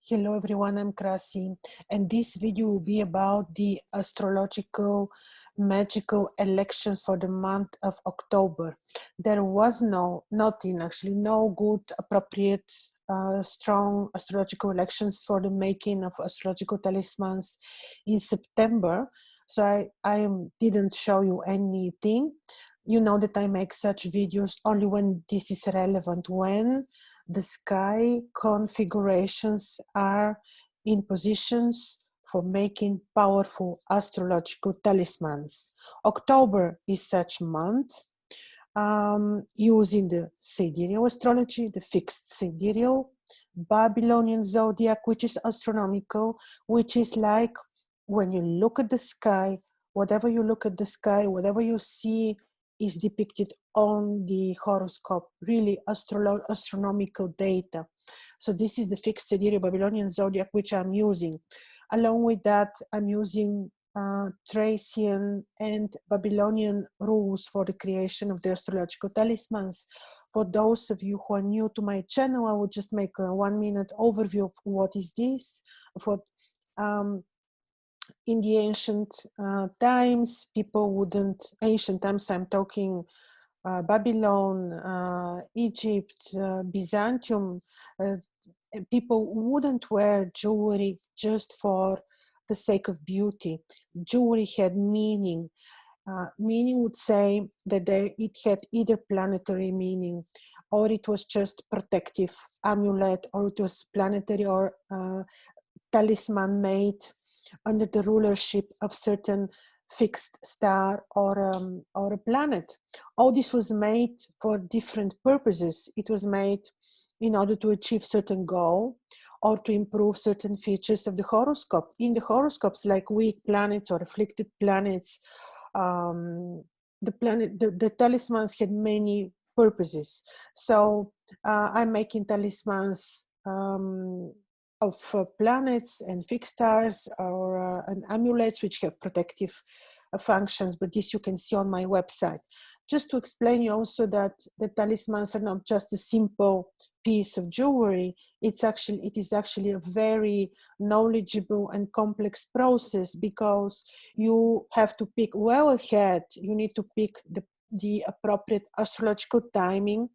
Hello everyone, I'm Krasi, and this video will be about the astrological magical elections for the month of October. There was nothing actually, no good, appropriate, strong astrological elections for the making of astrological talismans in September. So I didn't show you anything. You know that I make such videos only when this is relevant, when the sky configurations are in positions for making powerful astrological talismans. October is such month, using the sidereal astrology, the fixed sidereal, Babylonian zodiac, which is astronomical, which is like when you look at the sky, whatever you look at the sky, whatever you see is depicted on the horoscope, really astronomical data. So this is the fixed sidereal Babylonian zodiac, which I'm using. Along with that, I'm using Thracian and Babylonian rules for the creation of the astrological talismans. For those of you who are new to my channel, I will just make a 1 minute overview of what is this. For in the ancient times, people wouldn't, ancient times I'm talking Babylon, Egypt, Byzantium, people wouldn't wear jewelry just for the sake of beauty. Jewelry had meaning. Meaning would say that it had either planetary meaning, or it was just protective amulet, or it was planetary or talisman made under the rulership of certain fixed star or a planet. All this was made for different purposes. It was made in order to achieve certain goal or to improve certain features of the horoscope. In the horoscopes, like weak planets or afflicted planets, the talismans had many purposes. So I'm making talismans of planets and fixed stars or and amulets which have protective functions, but this you can see on my website. Just to explain you also that the talismans are not just a simple piece of jewelry, it is actually a very knowledgeable and complex process, because you have to pick well ahead. You need to pick the appropriate astrological timing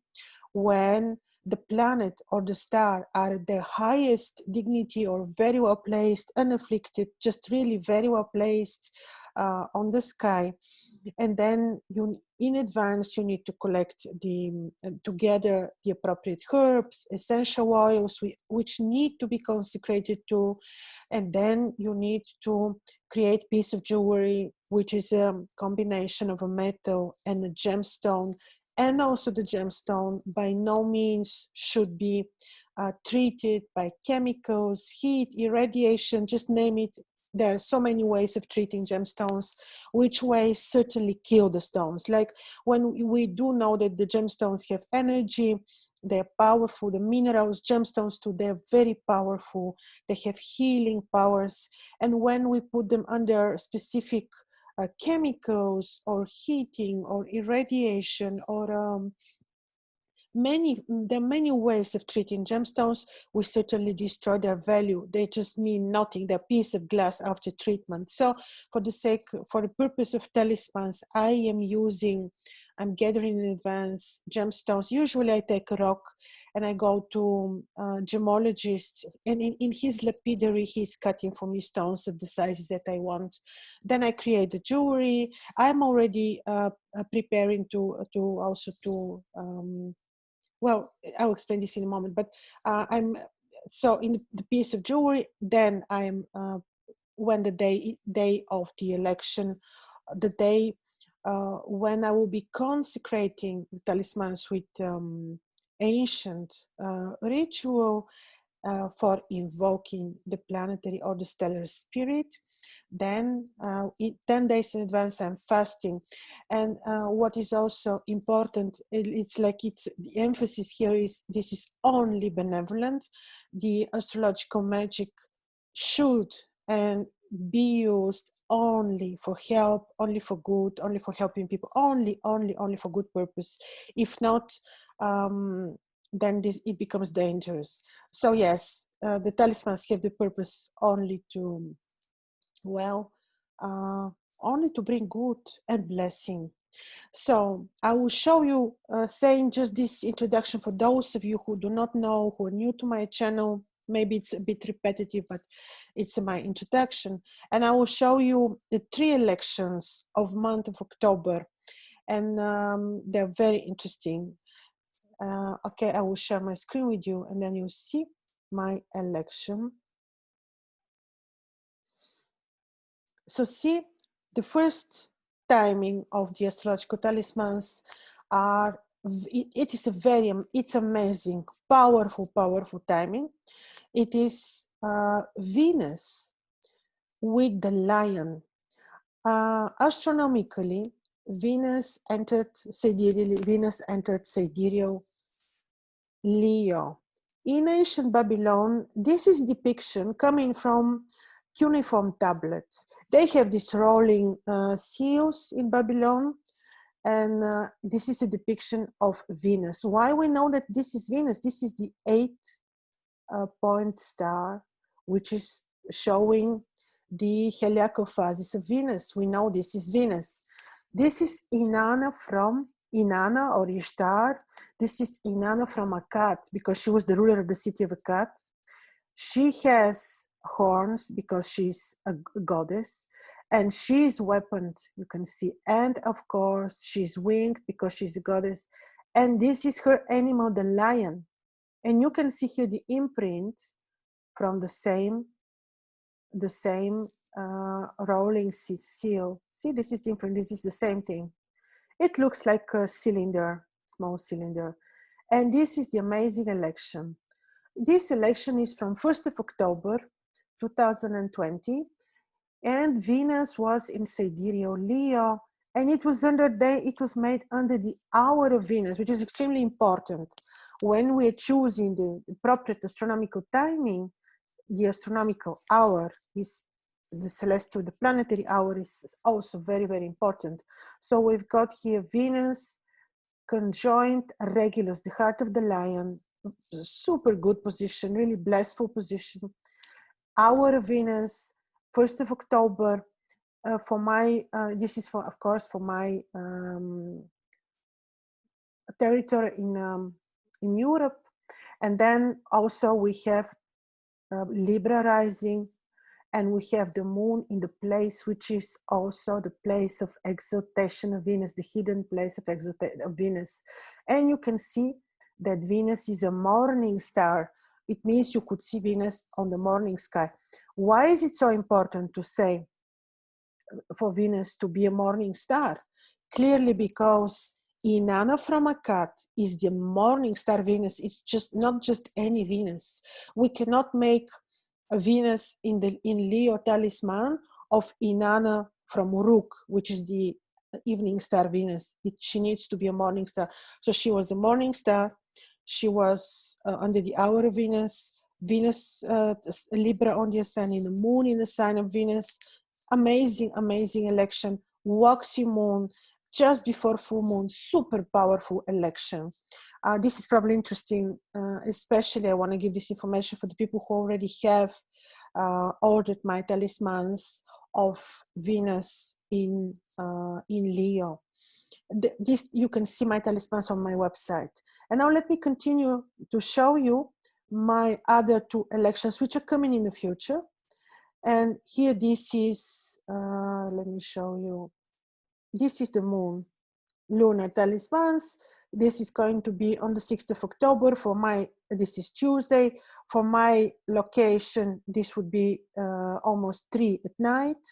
when the planet or the star are at their highest dignity or very well placed, unafflicted, just really very well placed on the sky. And then in advance you need to collect together the appropriate herbs, essential oils which need to be consecrated to, and then you need to create a piece of jewelry which is a combination of a metal and a gemstone. And also the gemstone by no means should be treated by chemicals, heat, irradiation, just name it. There are so many ways of treating gemstones, which ways certainly kill the stones. Like when we do know that the gemstones have energy, they're powerful, the minerals, gemstones too, they're very powerful, they have healing powers. And when we put them under specific chemicals or heating or irradiation or there are many ways of treating gemstones, we certainly destroy their value. They just mean nothing. They're a piece of glass after treatment. So for the purpose of talismans, I'm gathering in advance gemstones. Usually I take a rock and I go to a gemologist, and in his lapidary, he's cutting for me stones of the sizes that I want. Then I create the jewelry. I'm already preparing well, I'll explain this in a moment, but so in the piece of jewelry, then I'm, when the day of the election, the day when I will be consecrating the talismans with ancient ritual for invoking the planetary or the stellar spirit. Then 10 days in advance I'm fasting. And what is also important, the emphasis here is this is only benevolent. The astrological magic should and be used only for help, only for good, only for helping people, only for good purpose. If not, then it becomes dangerous. So yes, the talismans have the purpose only to, well, only to bring good and blessing. So I will show you, saying just this introduction for those of you who do not know, who are new to my channel. Maybe it's a bit repetitive, but it's my introduction. And I will show you the 3 elections of month of October. And they're very interesting. Okay, I will share my screen with you, and then you'll see my election. So see, the first timing of the astrological talismans are, it is a very, it's amazing, powerful timing. It is Venus with the lion. Astronomically, Venus entered sidereal Leo. In ancient Babylon, this is depiction coming from cuneiform tablets. They have these rolling seals in Babylon, and this is a depiction of Venus. Why we know that this is Venus? This is the 8-point star, which is showing the heliacal phases of Venus. We know this is Venus. This is Inanna from Inanna or Ishtar. This is Inanna from Akkad, because she was the ruler of the city of Akkad. She has horns because she's a goddess, and she is weaponed, you can see. And of course, she's winged because she's a goddess. And this is her animal, the lion. And you can see here the imprint from the same rolling seal. See, this is the imprint. This is the same thing. It looks like a cylinder, small cylinder. And this is the amazing election. This election is from 1st of October, 2020. And Venus was in sidereal Leo. And it was made under the hour of Venus, which is extremely important. When we're choosing the appropriate astronomical timing, the astronomical hour is the celestial, the planetary hour is also very, very important. So we've got here Venus conjoined Regulus, the heart of the lion, super good position, really blissful position. Hour of Venus, 1st of October, for my, this is for, of course, for my territory in Europe. And then also we have Libra rising, and we have the moon in the place which is also the place of exaltation of Venus, the hidden place of exaltation of Venus. And you can see that Venus is a morning star. It means you could see Venus on the morning sky. Why is it so important to say for Venus to be a morning star? Clearly because Inanna from Akkad is the morning star Venus. It's just not just any Venus. We cannot make a Venus in Leo talisman of Inanna from Uruk, which is the evening star Venus. She needs to be a morning star. So she was a morning star. She was under the hour of Venus. Venus, Libra on the ascending, the moon in the sign of Venus. Amazing, amazing election. Waxy moon, just before full moon, super powerful election. This is probably interesting, especially I want to give this information for the people who already have ordered my talismans of Venus in Leo. This, you can see my talismans on my website. And now let me continue to show you my other 2 elections, which are coming in the future. And here this is, let me show you. This is the moon, lunar talismans. This is going to be on the 6th of October for my, this is Tuesday. For my location, this would be almost 3 at night.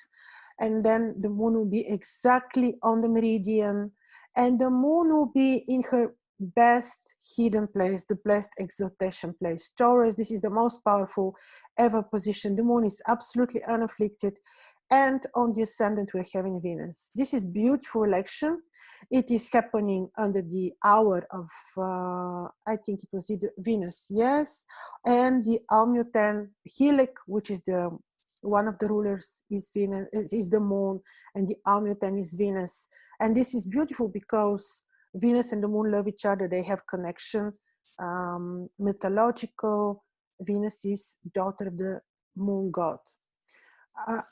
And then the moon will be exactly on the meridian. And the moon will be in her best hidden place, the blessed exaltation place. Taurus, this is the most powerful ever position. The moon is absolutely unafflicted. And on the ascendant, we're having Venus. This is beautiful election. It is happening under the hour of, I think it was either Venus, yes, and the Almuten Helix, which is the one of the rulers is Venus, is the moon, and the Almuten is Venus. And this is beautiful because Venus and the moon love each other. They have connection, mythological, Venus is daughter of the moon god,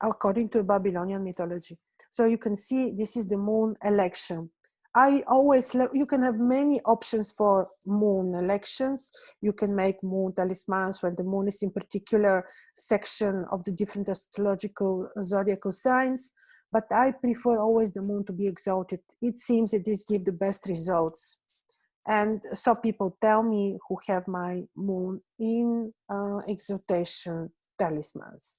according to Babylonian mythology. So you can see this is the moon election. I always you can have many options for moon elections. You can make moon talismans when the moon is in particular section of the different astrological zodiacal signs, but I prefer always the moon to be exalted. It seems that this gives the best results. And so people tell me who have my moon in exaltation talismans.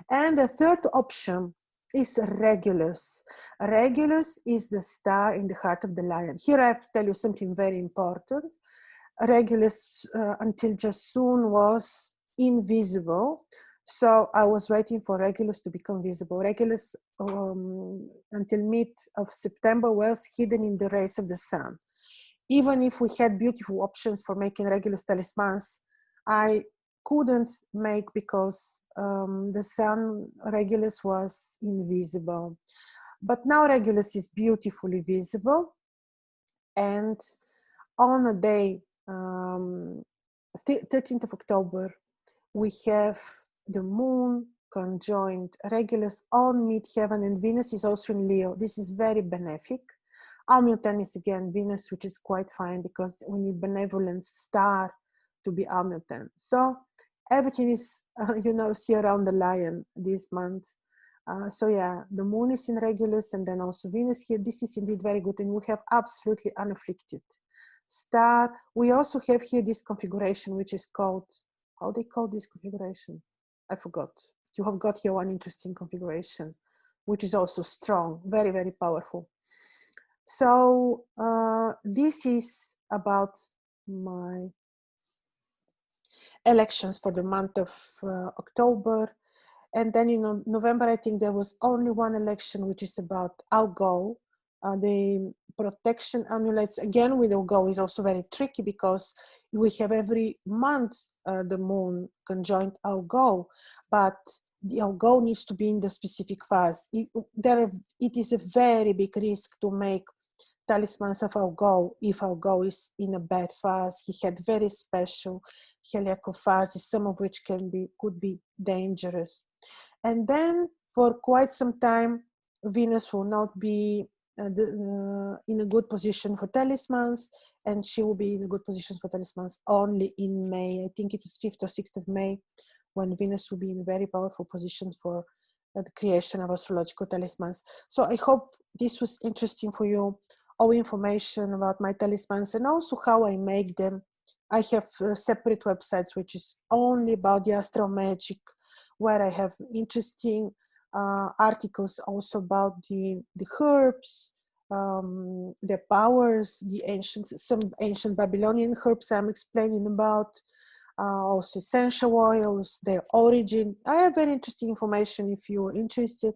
And the third option is Regulus. Regulus is the star in the heart of the lion. Here I have to tell you something very important. Regulus until just soon was invisible. So I was waiting for Regulus to become visible. Regulus until mid of September was hidden in the rays of the sun. Even if we had beautiful options for making Regulus talismans, I couldn't make because the sun Regulus was invisible. But now Regulus is beautifully visible, and on a day, 13th of October, we have the moon conjoined Regulus on mid-heaven, and Venus is also in Leo. This is very benefic. Almuten is again Venus, which is quite fine because we need benevolent star to be Almuten. So everything is, see around the lion this month. So yeah, the moon is in Regulus and then also Venus here. This is indeed very good, and we have absolutely unafflicted star. We also have here this configuration, which is called, how they call this configuration? I forgot. You have got here one interesting configuration, which is also strong, very, very powerful. So this is about my elections for the month of October. And then in November, I think there was only one election, which is about Algol. The protection amulets, again, with Algol is also very tricky because we have every month the moon conjoined Algol, but the Algol needs to be in the specific phase. It is a very big risk to make talismans of Algol if Algol is in a bad phase. He had very special heliacal phases, some of which could be dangerous. And then for quite some time, Venus will not be in a good position for talismans, and she will be in a good position for talismans only in May. I think it was 5th or 6th of May when Venus will be in a very powerful position for the creation of astrological talismans. So I hope this was interesting for you. All information about my talismans and also how I make them. I have separate websites which is only about the astral magic, where I have interesting articles also about the herbs, their powers, some ancient Babylonian herbs I'm explaining about, also essential oils, their origin. I have very interesting information if you're interested.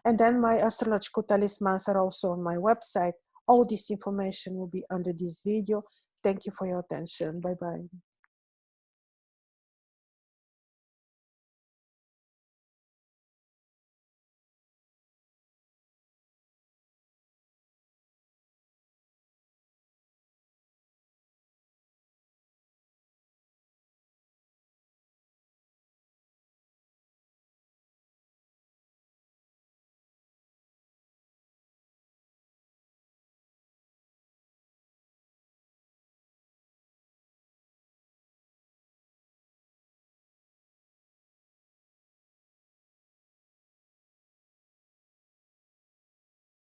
And then my astrological talismans are also on my website. All this information will be under this video. Thank you for your attention. Bye-bye.